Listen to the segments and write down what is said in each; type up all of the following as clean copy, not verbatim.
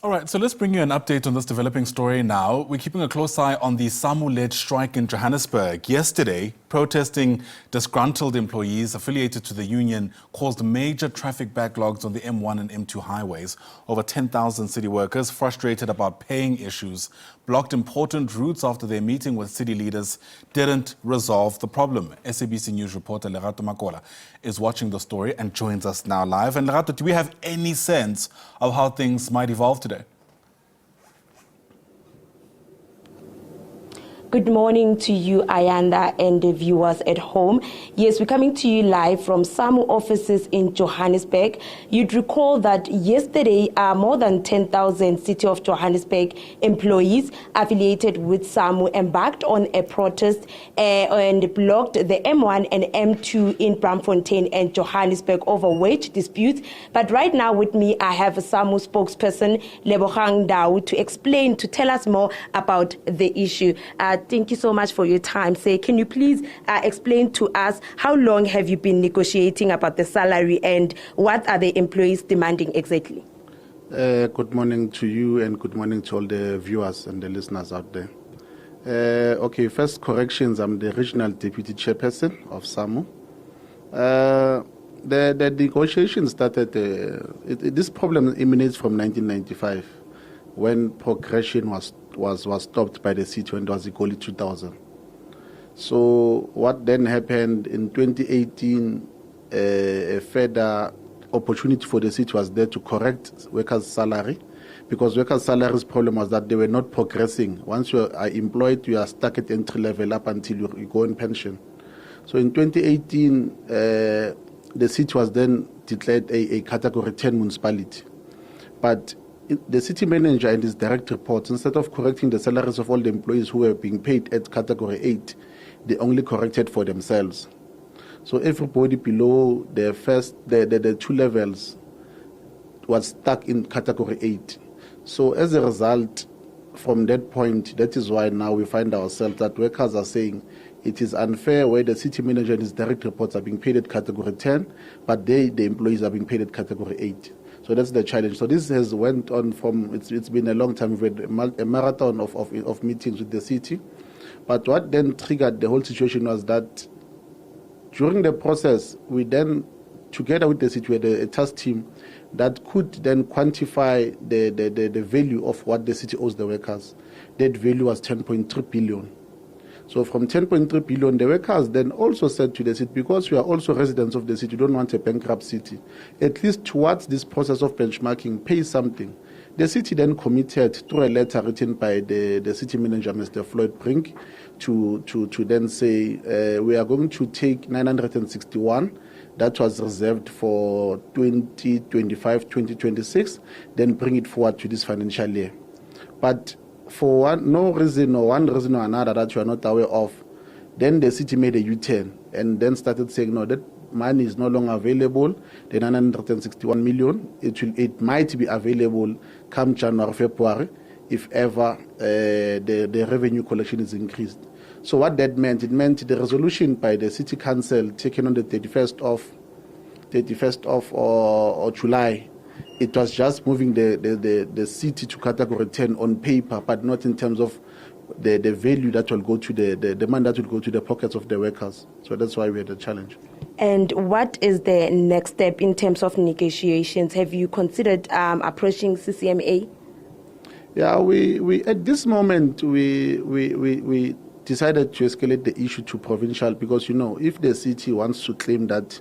All right, so let's bring you an update on this developing story now. We're keeping a close eye on the SAMWU-led strike in Johannesburg. Yesterday, protesting disgruntled employees affiliated to the union caused major traffic backlogs on the M1 and M2 highways. Over 10,000 city workers, frustrated about paying issues, blocked important routes after their meeting with city leaders didn't resolve the problem. SABC News reporter Lerato Makola is watching the story and joins us now live. And Lerato, do we have any sense of how things might evolve today? Good morning to you, Ayanda, and the viewers at home. Yes, we're coming to you live from SAMWU offices in Johannesburg. You'd recall that yesterday, more than 10,000 City of Johannesburg employees affiliated with SAMWU embarked on a protest and blocked the M1 and M2 in Braamfontein and Johannesburg over wage disputes. But right now with me, I have a SAMWU spokesperson, Lebogang Dau, to tell us more about the issue. Thank you so much for your time. Can you please explain to us how long have you been negotiating about the salary and what are the employees demanding exactly? Good morning to you and good morning to all the viewers and the listeners out there. Okay, first corrections, I'm the regional deputy chairperson of SAMWU. The negotiations started, this problem emanates from 1995 when progression was stopped by the city when it was equally 2000. So what then happened in 2018, a further opportunity for the city was there to correct workers' salary, because workers' salary's problem was that they were not progressing. Once you are employed, you are stuck at entry level up until you go in pension. So in 2018, the city was then declared a category 10 municipality. But the city manager and his direct reports, instead of correcting the salaries of all the employees who were being paid at category 8, they only corrected for themselves. So everybody below the two levels was stuck in category 8. So as a result, from that point, that is why now we find ourselves that workers are saying it is unfair where the city manager and his direct reports are being paid at category 10, but the employees are being paid at category 8. So that's the challenge. So this has went on from, it's been a long time. We've had a marathon of meetings with the city. But what then triggered the whole situation was that during the process, we then, together with the city, we had a task team that could then quantify the value of what the city owes the workers. That value was 10.3 billion. So from 10.3 billion, the workers then also said to the city, because we are also residents of the city, don't want a bankrupt city, at least towards this process of benchmarking, pay something. The city then committed through a letter written by the city manager, Mr. Floyd Brink, to then say, we are going to take 961, that was reserved for 2025, 2026, then bring it forward to this financial year. But for one reason or another that you are not aware of, then the city made a U-turn and then started saying, no, that money is no longer available, the 961 million, it might be available come January, February, if ever the revenue collection is increased. So what that meant, it meant the resolution by the city council taken on the 31st of July, it was just moving the city to category 10 on paper, but not in terms of the value that will go to the money that will go to the pockets of the workers. So that's why we had a challenge. And what is the next step in terms of negotiations? Have you considered approaching CCMA? Yeah, we at this moment we decided to escalate the issue to provincial, because if the city wants to claim that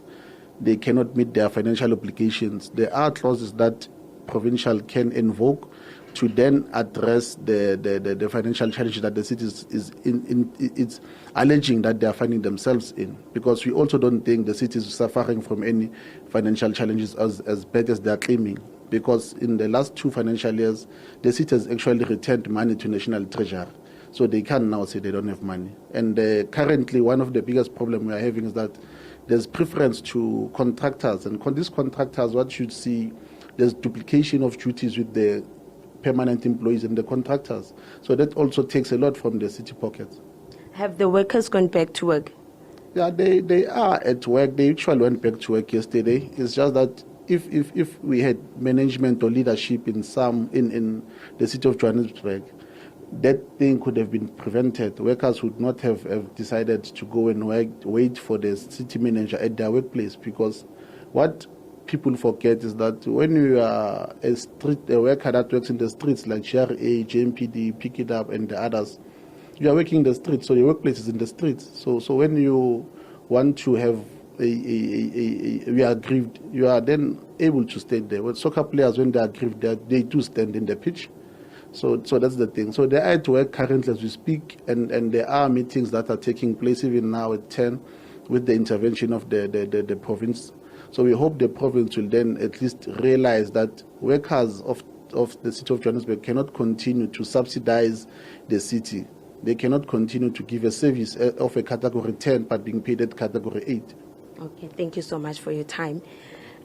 they cannot meet their financial obligations, there are clauses that provincial can invoke to then address the financial challenge that the city is alleging that they are finding themselves in. Because we also don't think the city is suffering from any financial challenges as bad as they are claiming. Because in the last 2 financial years, the city has actually returned money to National Treasury. So they can now say they don't have money. And currently, one of the biggest problems we are having is that there's preference to contractors. And these contractors, what you see, there's duplication of duties with the permanent employees and the contractors. So that also takes a lot from the city pockets. Have the workers gone back to work? Yeah, they are at work. They actually went back to work yesterday. It's just that if we had management or leadership in the city of Johannesburg, that thing could have been prevented. Workers would not have decided to go and wait for the city manager at their workplace, because what people forget is that when you are a worker that works in the streets like GRA, JMPD, Pick It Up, and the others, you are working in the streets, so your workplace is in the streets. So when you want to have you are aggrieved, you are then able to stay there. When soccer players, when they are aggrieved, they do stand in the pitch. So that's the thing. So they are at work currently as we speak, and there are meetings that are taking place even now at 10 with the intervention of the province. So we hope the province will then at least realize that workers of the city of Johannesburg cannot continue to subsidize the city. They cannot continue to give a service of a category 10 but being paid at category 8. Okay, thank you so much for your time.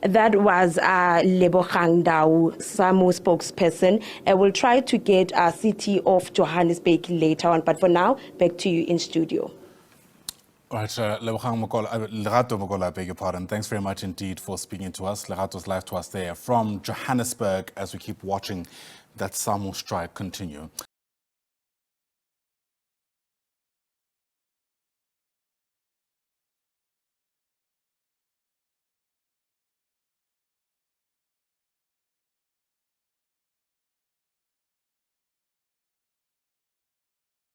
That was Lebogang Dau, SAMWU spokesperson. I will try to get City of Johannesburg later on, but for now, back to you in studio. All right, Lerato Makola, I beg your pardon. Thanks very much indeed for speaking to us. Lerato's live to us there from Johannesburg as we keep watching that SAMWU strike continue.